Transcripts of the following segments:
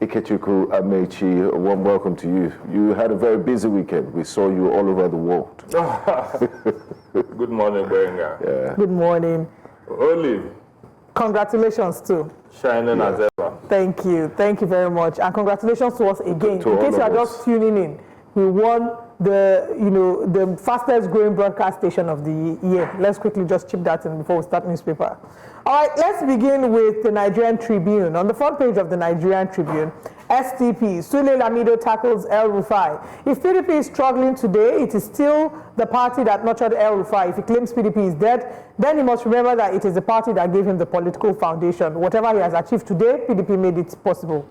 Ikechukwu Amaechi, a warm welcome to you. You had a very busy weekend. We saw you all over the world. Good morning, Benga. Yeah. Good morning. Olive. Congratulations too. Shining as ever. Thank you very much, and congratulations to us again. To in case you are us. just tuning in, we won the fastest growing broadcast station of the year. Let's quickly just chip that in before we start newspaper. All right, let's begin with the Nigerian Tribune. On the front page of the Nigerian Tribune, SDP, Sule Lamido tackles El Rufai. If PDP is struggling today, it is still the party that nurtured El Rufai. If he claims PDP is dead, then he must remember that it is the party that gave him the political foundation. Whatever he has achieved today, PDP made it possible.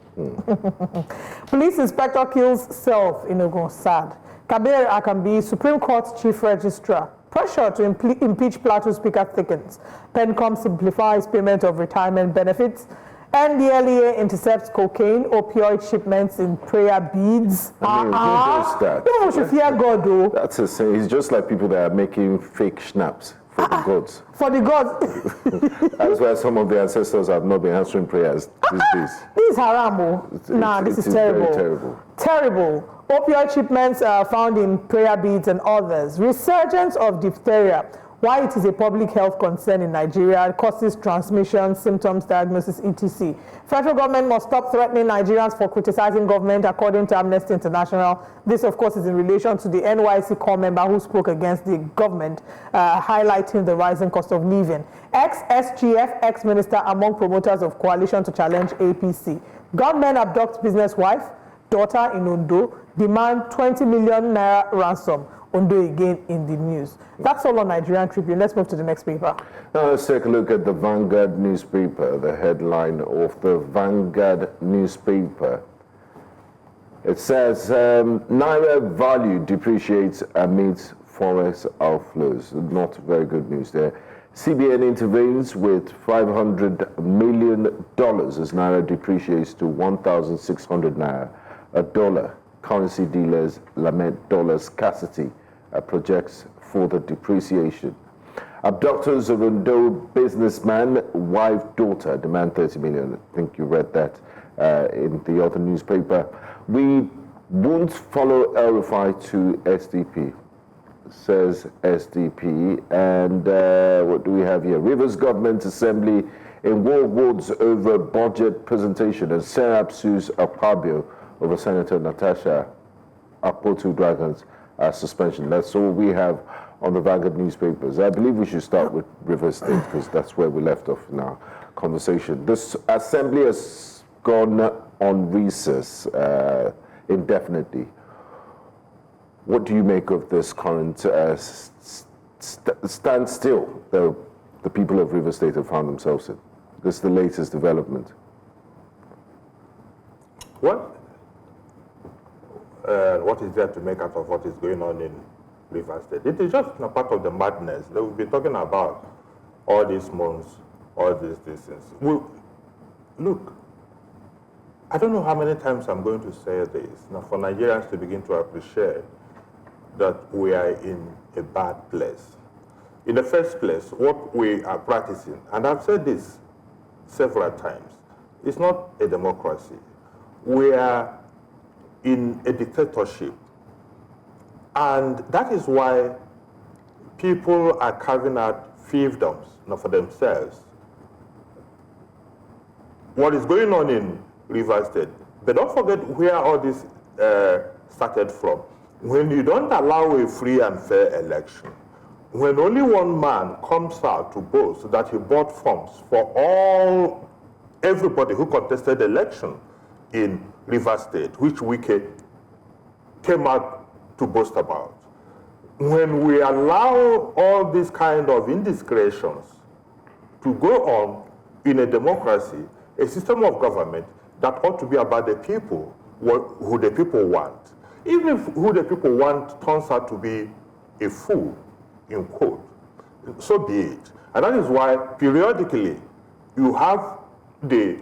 Police inspector kills self in Ogun, sad. Kabir Akambi, Supreme Court Chief Registrar. Pressure to impeach Plateau Speaker thickens. PENCOM simplifies payment of retirement benefits. NDLEA intercepts cocaine, opioid shipments in prayer beads. Who does that? You should fear God, though. That's a saying. It's just like people that are making fake schnapps for the gods. For the gods. That's why some of the ancestors have not been answering prayers these days. This is haram. This is terrible. Very terrible. Terrible. Opioid shipments are found in prayer beads and others. Resurgence of diphtheria. Why it is a public health concern in Nigeria, causes transmission, symptoms, diagnosis, etc. Federal government must stop threatening Nigerians for criticizing government, according to Amnesty International. This, of course, is in relation to the NYSC core member who spoke against the government, highlighting the rising cost of living. Ex-SGF, ex-minister among promoters of coalition to challenge APC. Gunmen abduct business wife, daughter in Ondo, demand 20 million naira ransom. Ondo again in the news. That's all on Nigerian Tribune. Let's move to the next paper. Now let's take a look at the Vanguard newspaper. The headline of the Vanguard newspaper. It says, Naira value depreciates amidst forex outflows. Not very good news there. CBN intervenes with $500 million as Naira depreciates to 1,600 Naira a dollar. Currency dealers lament dollar scarcity, projects for the depreciation. Abductors of Ondo businessman, wife, daughter demand 30 million. I think you read that in the other newspaper. We won't follow El Rufai to SDP, says SDP. And what do we have here? Rivers Government Assembly in war woods over budget presentation, and Senate sues Akpabio over Senator Natasha Akpotu Dragon's suspension. That's all we have on the Vanguard newspapers. I believe we should start with Rivers State because that's where we left off in our conversation. This assembly has gone on recess indefinitely. What do you make of this current standstill the people of Rivers State have found themselves in? This is the latest development. What is there to make out of what is going on in Rivers State? It is just a part of the madness that we've been talking about all these months, all these things. Look, I don't know how many times I'm going to say this, now for Nigerians to begin to appreciate that we are in a bad place. In the first place, what we are practicing, and I've said this several times, it's not a democracy. We are in a dictatorship. And that is why people are carving out fiefdoms for themselves. What is going on in Rivers State? But don't forget where all this started from. When you don't allow a free and fair election, when only one man comes out to boast that he bought forms for everybody who contested the election in Rivers State, which Wike came out to boast about. When we allow all these kind of indiscretions to go on in a democracy, a system of government that ought to be about the people, who the people want, even if who the people want turns out to be a fool, in quote, so be it. And that is why periodically you have the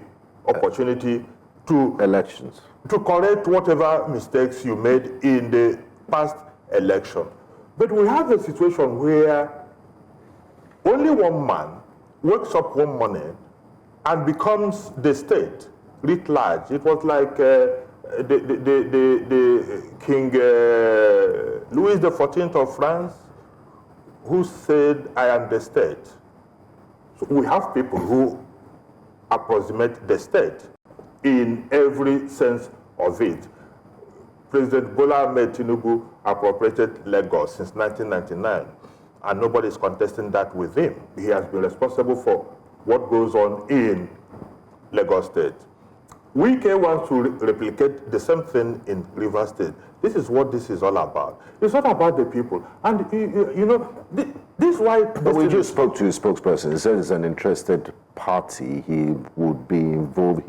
opportunity to elections to correct whatever mistakes you made in the past election. But we have a situation where only one man wakes up one morning and becomes the state, writ large. It was like the King Louis XIV of France, who said, "I am the state." So we have people who approximate the state in every sense of it. President Bola A, Tinubu appropriated Lagos since 1999, and nobody is contesting that with him. He has been responsible for what goes on in Lagos State. Wike wants to replicate the same thing in Rivers State. This is what this is all about. It's not about the people. And, you know, this is why... But we just spoke to his spokesperson. He said it's an interested party. He would be involved.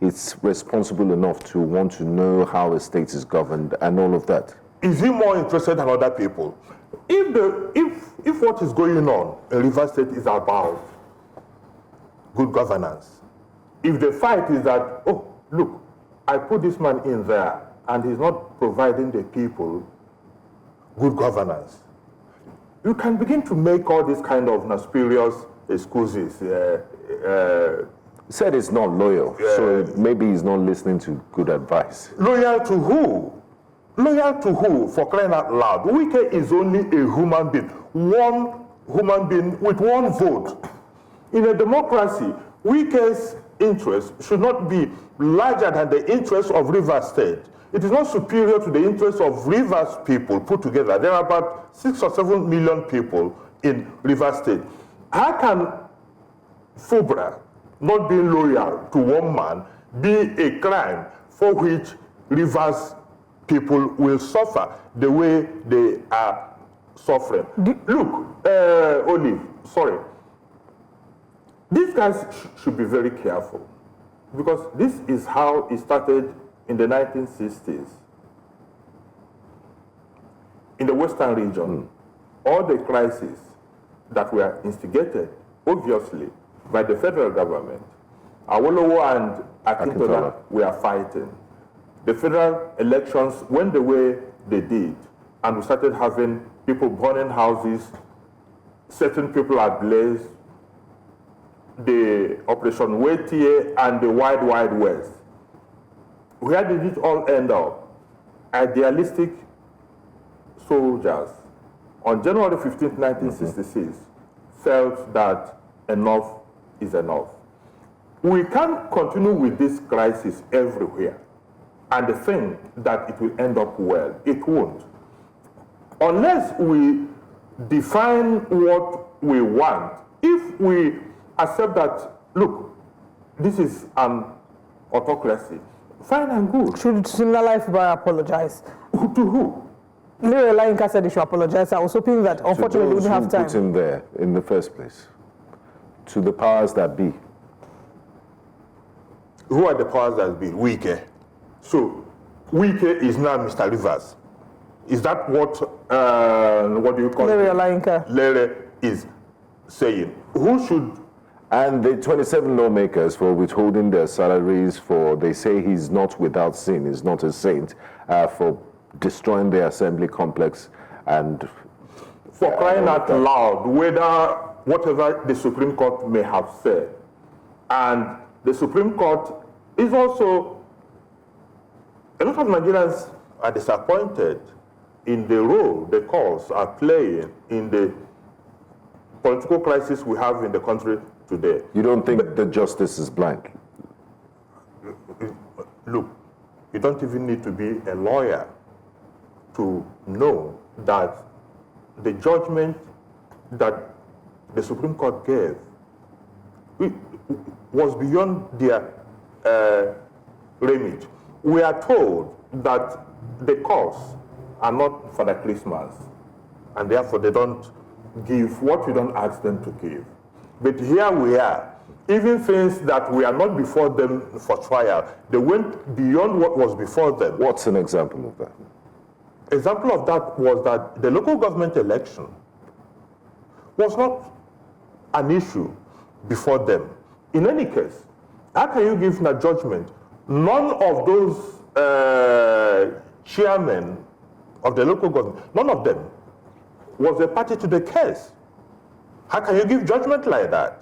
He's responsible enough to want to know how a state is governed and all of that. Is he more interested than other people? If what is going on in Rivers State is about good governance, if the fight is that, oh, look, I put this man in there and he's not providing the people good governance, you can begin to make all these kind of spurious excuses. He said he's not loyal, so maybe he's not listening to good advice. Loyal to who? Loyal to who, for crying out loud? Wike is only a human being, one human being with one vote. In a democracy, Wike's interest should not be larger than the interest of Rivers State. It is not superior to the interest of Rivers people put together. There are about 6 or 7 million people in Rivers State. How can FUBRA, not being loyal to one man, be a crime for which Rivers people will suffer the way they are suffering? Look, Olive, sorry. These guys should be very careful, because this is how it started in the 1960s. In the Western region, all the crises that were instigated, obviously, by the federal government, Awolowo and Akintola were fighting. The federal elections went the way they did, and we started having people burning houses, setting people ablaze, the Operation Waitie and the Wild Wild West. Where did it all end up? Idealistic soldiers on January 15, 1966 felt that enough is enough. We can't continue with this crisis everywhere and think that it will end up well. It won't. Unless we define what we want, if we accept that, look, this is an autocracy, fine and good. Should Similar Life apologize? To who? Lere Olayinka said he should apologize. I was hoping that, unfortunately, we didn't have time. Put him there in the first place. To the powers that be. Who are the powers that be? Wike. So, Wike is now Mr. Rivers. Is that what do you call Lere Olayinka. Lere is saying? Who should? And the 27 lawmakers for withholding their salaries they say he's not without sin, he's not a saint, for destroying the assembly complex and... For crying out loud, whatever the Supreme Court may have said. And the Supreme Court is also... A lot of Nigerians are disappointed in the role the courts are playing in the political crisis we have in the country today. You don't think the justice is blind? Look, you don't even need to be a lawyer to know that the judgment that the Supreme Court gave was beyond their remit. We are told that the courts are not for the Christmas, and therefore they don't give what we don't ask them to give. But here we are. Even things that we are not before them for trial, they went beyond what was before them. What's an example of that? Example of that was that the local government election was not an issue before them. In any case, how can you give a judgment? None of those chairmen of the local government, none of them was a party to the case. How can you give judgment like that?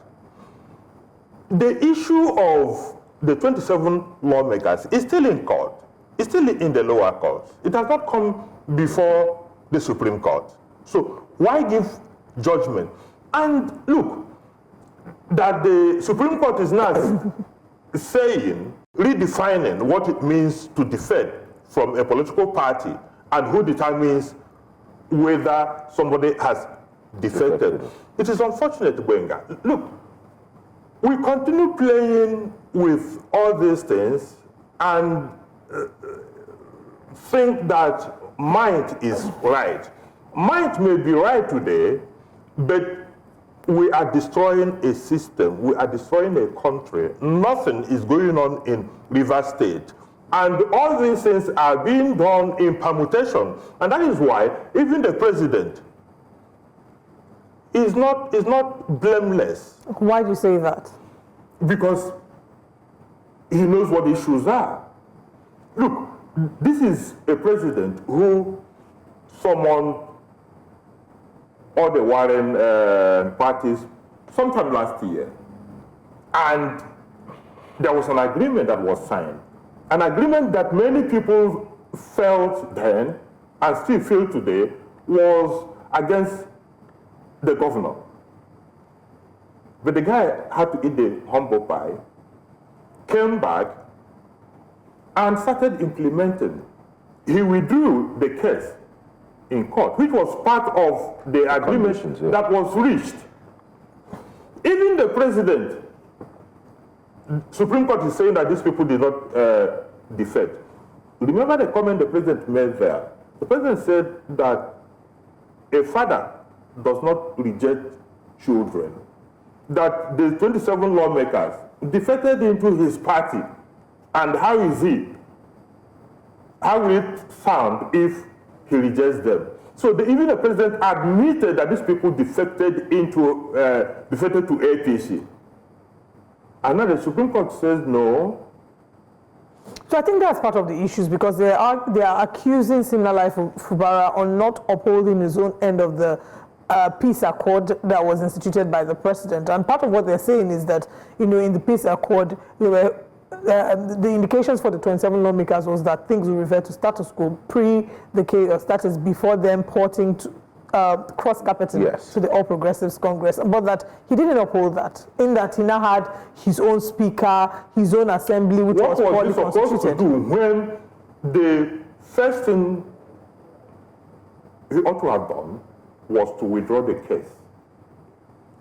The issue of the 27 lawmakers is still in court. It's still in the lower courts. It has not come before the Supreme Court. So why give judgment? And look, that the Supreme Court is now saying, redefining what it means to defect from a political party and who determines whether somebody has defected. It is unfortunate, Gwenga. Look, we continue playing with all these things and think that might is right. Might may be right today, but we are destroying a system, we are destroying a country. Nothing is going on in Rivers State. And all these things are being done in permutation. And that is why even the president is not blameless. Why do you say that? Because he knows what the issues are. Look, this is a president who summoned all the Warren parties sometime last year. And there was an agreement that was signed. An agreement that many people felt then and still feel today was against the governor. But the guy had to eat the humble pie, came back, and started implementing. He withdrew the case in court, which was part of the agreement that was reached. Even the president, Supreme Court is saying that these people did not defect. Remember the comment the president made there? The president said that a father does not reject children, that the 27 lawmakers defected into his party, and how will it sound if he rejects them? So even the president admitted that these people defected to APC. And now the Supreme Court says no. So I think that's part of the issues, because they are accusing Siminalayi Fubara on not upholding his own end of the peace accord that was instituted by the president. And part of what they're saying is that, in the peace accord, the indications for the 27 lawmakers was that things will revert to status quo pre the case of status, before them porting to cross-carpeting to the All Progressives Congress, but that he didn't uphold that, in that he now had his own speaker, his own assembly, which was poorly constituted. What was he supposed to do when the first thing he ought to have done was to withdraw the case?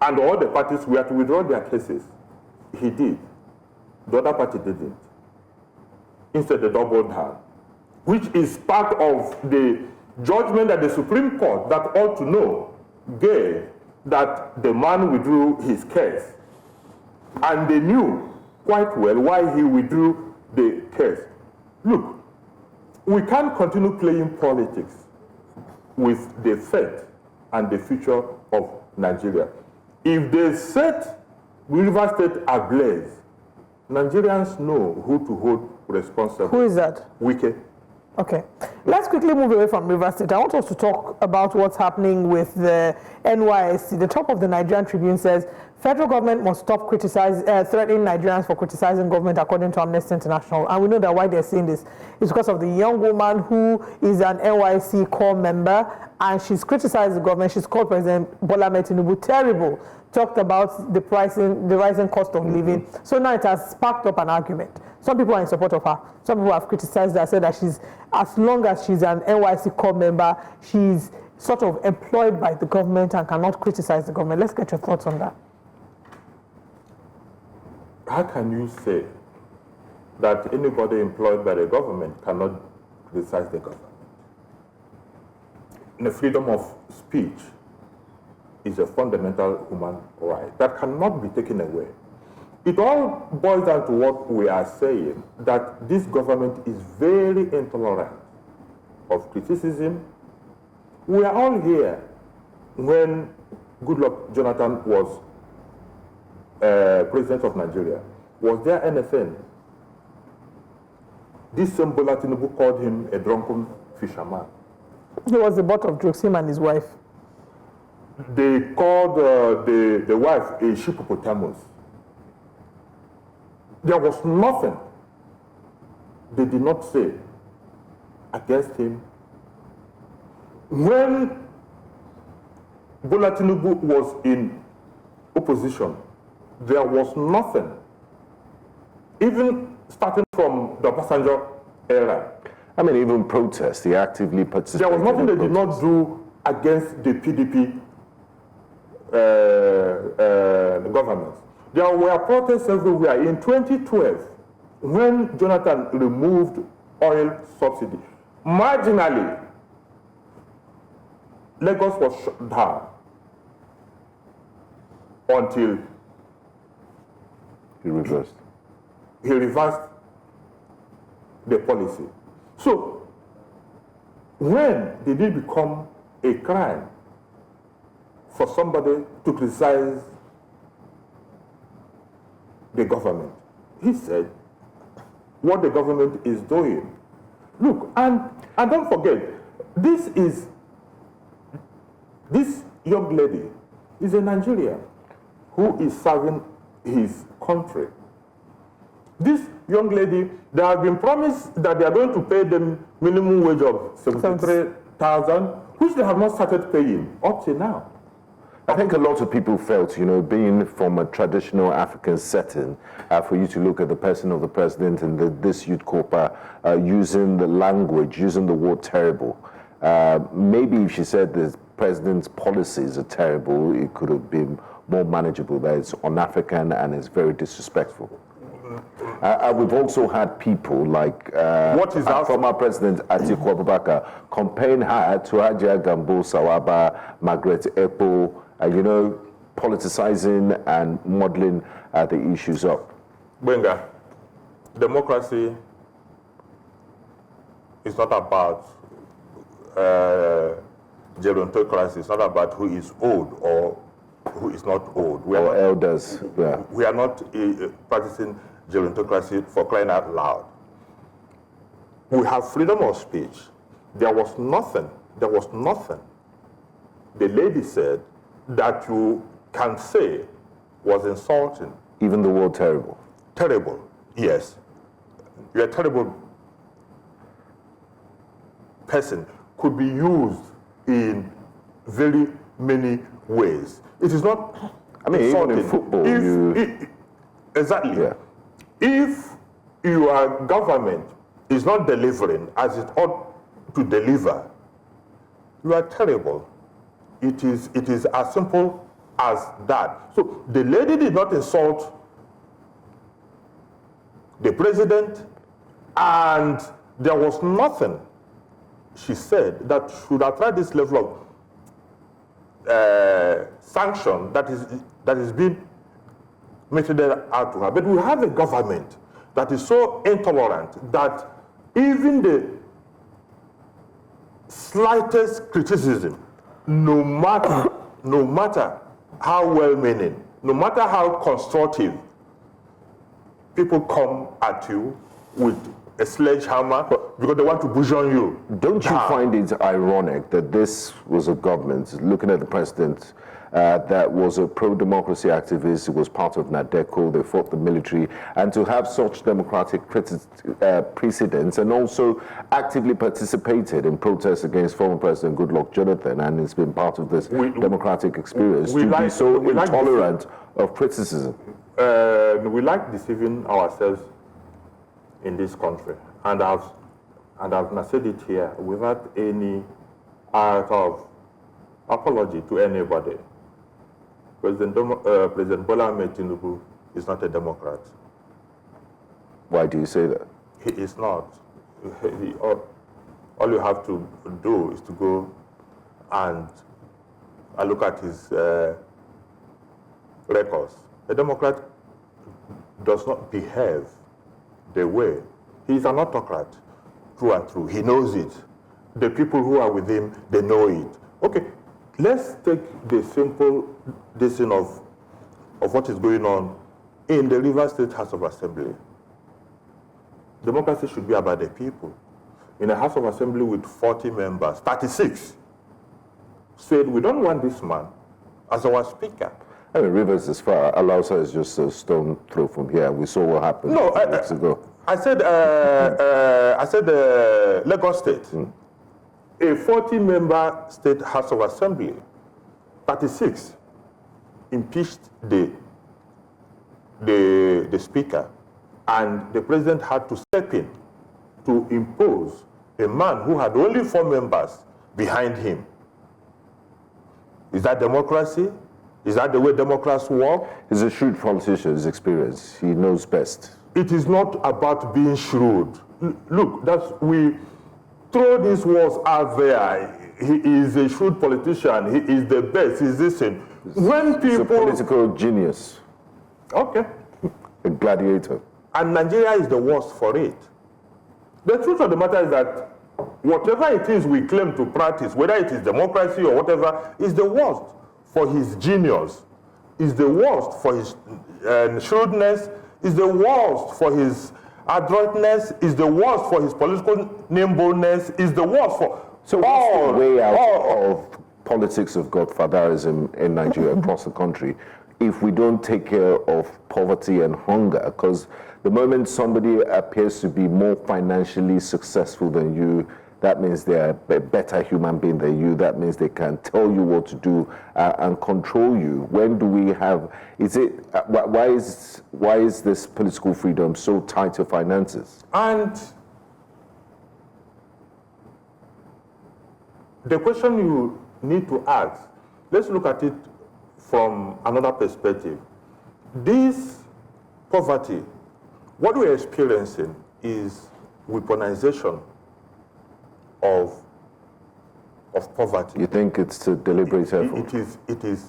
And all the parties were to withdraw their cases. He did. The other party didn't. Instead, they doubled down, which is part of the judgment that the Supreme Court, that ought to know, gave, that the man withdrew his case. And they knew quite well why he withdrew the case. Look, we can't continue playing politics with the fate and the future of Nigeria. If they set Rivers State ablaze, Nigerians know who to hold responsible. Who is that? Wike. Okay, let's quickly move away from Rivers State. I want us to talk about what's happening with the NYSC. The top of the Nigerian Tribune says, federal government must stop threatening Nigerians for criticizing government, according to Amnesty International. And we know that why they're saying this is because of the young woman who is an NYSC core member, and she's criticized the government. She's called President Bola A Tinubu terrible, talked about the rising cost of living. So now it has sparked up an argument. Some people are in support of her. Some people have criticized her, said that as long as she's an NYSC core member, she's sort of employed by the government and cannot criticize the government. Let's get your thoughts on that. How can you say that anybody employed by the government cannot criticize the government? The freedom of speech is a fundamental human right that cannot be taken away. It all boils down to what we are saying, that this government is very intolerant of criticism. We are all here when Goodluck Jonathan was president of Nigeria. Was there anything? This same Bola Tinubu called him a drunken fisherman. He was the butt of jokes, him and his wife. They called the wife a hippopotamus. There was nothing they did not say against him. When Bola Tinubu was in opposition, there was nothing, even starting from the Obasanjo era. I mean, even protests, they actively participated. There was nothing they did not do against the PDP government. There were protests everywhere. In 2012, when Jonathan removed oil subsidy, marginally, Lagos was shut down until He reversed. he reversed the policy. So, when did it become a crime for somebody to criticize the government? He said, what the government is doing. Look, and don't forget, this young lady is a Nigerian who is serving his country. This young lady, they have been promised that they are going to pay them minimum wage of 73,000, which they have not started paying up to now. I think a lot of people felt, being from a traditional African setting, for you to look at the person of the president and this youth corps using the language, using the word terrible. Maybe if she said the president's policies are terrible, it could have been more manageable. That it's un-African and it's very disrespectful. We've also had people like former President Atiku Abubakar comparing her to Hajiya Gambo Sawaba, Margaret Ekpo, politicizing and modeling the issues up. Benga, democracy is not about gerontocracy. It's not about who is old or who is not old. We are elders. Yeah. We are not practicing gerontocracy for crying out loud. We have freedom of speech. There was nothing the lady said that you can say was insulting. Even the word terrible. Terrible, yes. You're a terrible person could be used in very many ways. It is not even insulting. in football, exactly. Yeah. If your government is not delivering as it ought to deliver, you are terrible. It is as simple as that. So the lady did not insult the president, and there was nothing she said that should attract this level of sanction that is being meted out to her. But we have a government that is so intolerant that even the slightest criticism, no matter how well-meaning, no matter how constructive, people come at you with a sledgehammer because they want to bushon you. Don't you find it ironic that this was a government, looking at the president, that was a pro-democracy activist, was part of NADECO, they fought the military, and to have such democratic precedents and also actively participated in protests against former President Goodluck Jonathan, and it's been part of this democratic experience, to be so intolerant of criticism? We like deceiving ourselves in this country, and I've said it here without any act of apology to anybody. President Bola A Tinubu is not a Democrat. Why do you say that? He is not. All you have to do is to go and look at his records. A Democrat does not behave the way. He is an autocrat, through and through. He knows it. The people who are with him, they know it. Okay, let's take the simple decision of what is going on in the Rivers State House of Assembly. Democracy should be about the people. In a House of Assembly with 40 members, 36 said, we don't want this man as our speaker. I mean, Rivers is far. Alausa is just a stone throw from here. We saw what happened No, 2 weeks ago. I said Lagos State, a 40-member state House of Assembly, 36 impeached the speaker, and the president had to step in to impose a man who had only 4 members behind him. Is that democracy? Is that the way democrats work? He's a shrewd politician, his experience. He knows best. It is not about being shrewd. Look, we throw these words out there. He is a shrewd politician. He is the best. He's this thing. When people... He's a political genius. Okay. A gladiator. And Nigeria is the worst for it. The truth of the matter is that whatever it is we claim to practice, whether it is democracy or whatever, is the worst for his genius, is the worst for his shrewdness, is the worst for his adroitness, is the worst for his political nimbleness, is the worst for... So what's the way out of politics of Godfatherism in Nigeria across the country if we don't take care of poverty and hunger? Because the moment somebody appears to be more financially successful than you, that means they're a better human being than you. That means they can tell you what to do and control you. When do we have, why is this political freedom so tied to finances? And the question you need to ask, let's look at it from another perspective. This poverty, what we're experiencing is weaponization of poverty. You think it's a deliberate effort? It is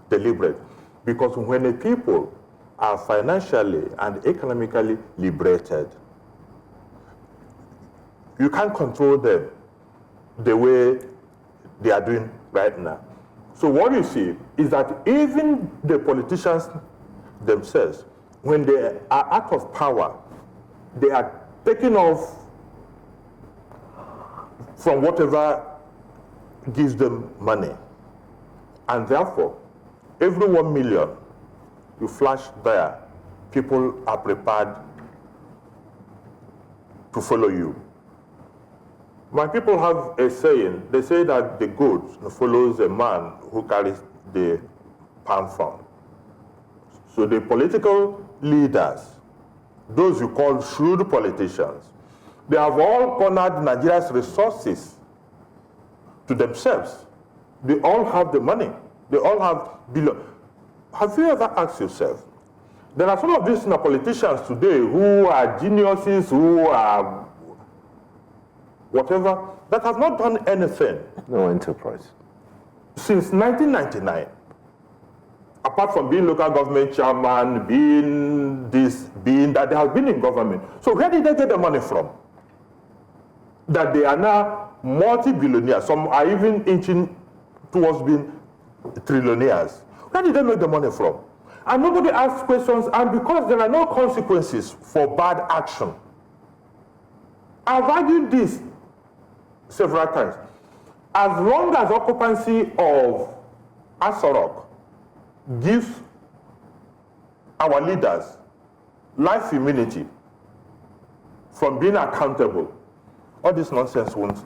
deliberate. Because when the people are financially and economically liberated, you can't control them the way they are doing right now. So what you see is that even the politicians themselves, when they are out of power, they are taking off from whatever gives them money. And therefore, every 1 million you flash there, people are prepared to follow you. My people have a saying, they say that the goat follows a man who carries the palm frond. So the political leaders, those you call shrewd politicians, they have all cornered Nigeria's resources to themselves. They all have the money. They all have billions. Have you ever asked yourself, there are some of these politicians today who are geniuses, who are whatever, that have not done anything. No enterprise. Since 1999, apart from being local government chairman, being this, being that, they have been in government. So where did they get the money from? That they are now multi-billionaires. Some are even inching towards being trillionaires. Where did they make the money from? And nobody asks questions, and because there are no consequences for bad action. I've argued this several times. As long as occupancy of asserts gives our leaders life immunity from being accountable, all this nonsense won't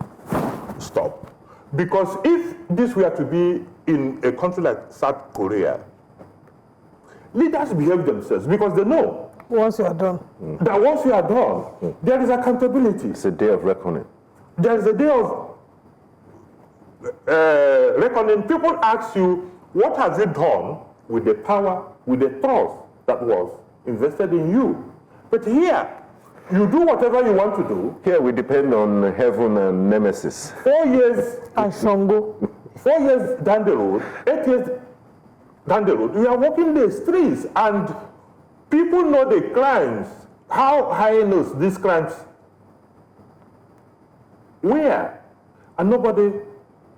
stop. Because if this were to be in a country like South Korea, leaders behave themselves because they know Once you are done. that once you are done, there is accountability. It's a day of reckoning. There is a day of reckoning. People ask you, what have you done with the power, with the trust that was invested in you? But here, you do whatever you want to do. Here we depend on heaven and nemesis. 4 years, And Shango. 4 years down the road, 8 years down the road, we are walking the streets and people know the crimes, how heinous these crimes were. And nobody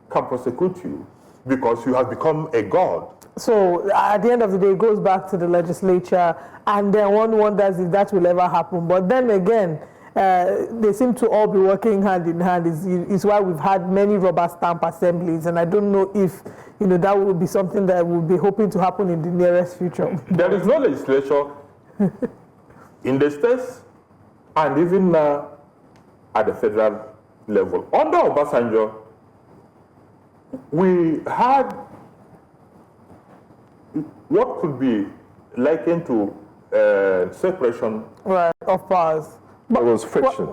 can prosecute you because you have become a god. So at the end of the day, it goes back to the legislature, and then one wonders if that will ever happen. But then again, they seem to all be working hand in hand. Is why we've had many rubber stamp assemblies, and I don't know if that will be something that we'll be hoping to happen in the nearest future. There is no legislation in the states and even now at the federal level. Under Obasanjo, we had what could be likened to separation of powers. But it was friction,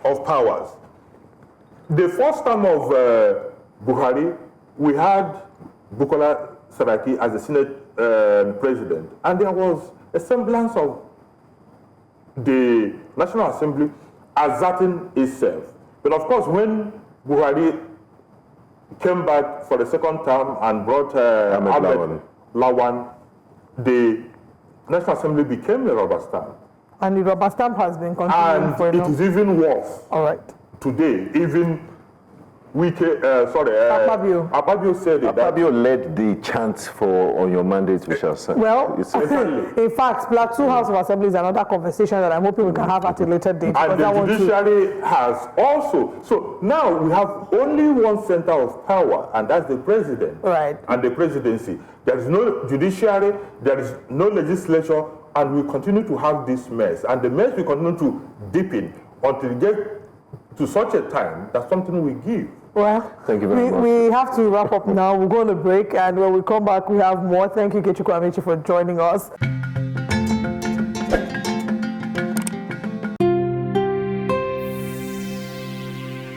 of powers. The first term of Buhari, we had Bukola Saraki as the Senate president, and there was a semblance of the National Assembly asserting itself. But of course, when Buhari came back for the second term and brought Ahmed Lawan, the National Assembly became a rubber stamp. And the rubber stamp has been continuing for it is even worse. All right. Today, even Akpabio said it. Akpabio led the chant for "On your mandate we shall serve." Well, in fact, Plateau House of Assembly is another conversation that I'm hoping we can have at a later date. And the judiciary has also. So now we have only one center of power, and that's the president. Right. And the presidency. There is no judiciary, there is no legislature, and we continue to have this mess. And the mess we continue to deepen until we get to such a time that something we give. Well, thank you very much. We have to wrap up now. We'll go on a break, and when we come back, we have more. Thank you, Ikechukwu Amaechi, for joining us.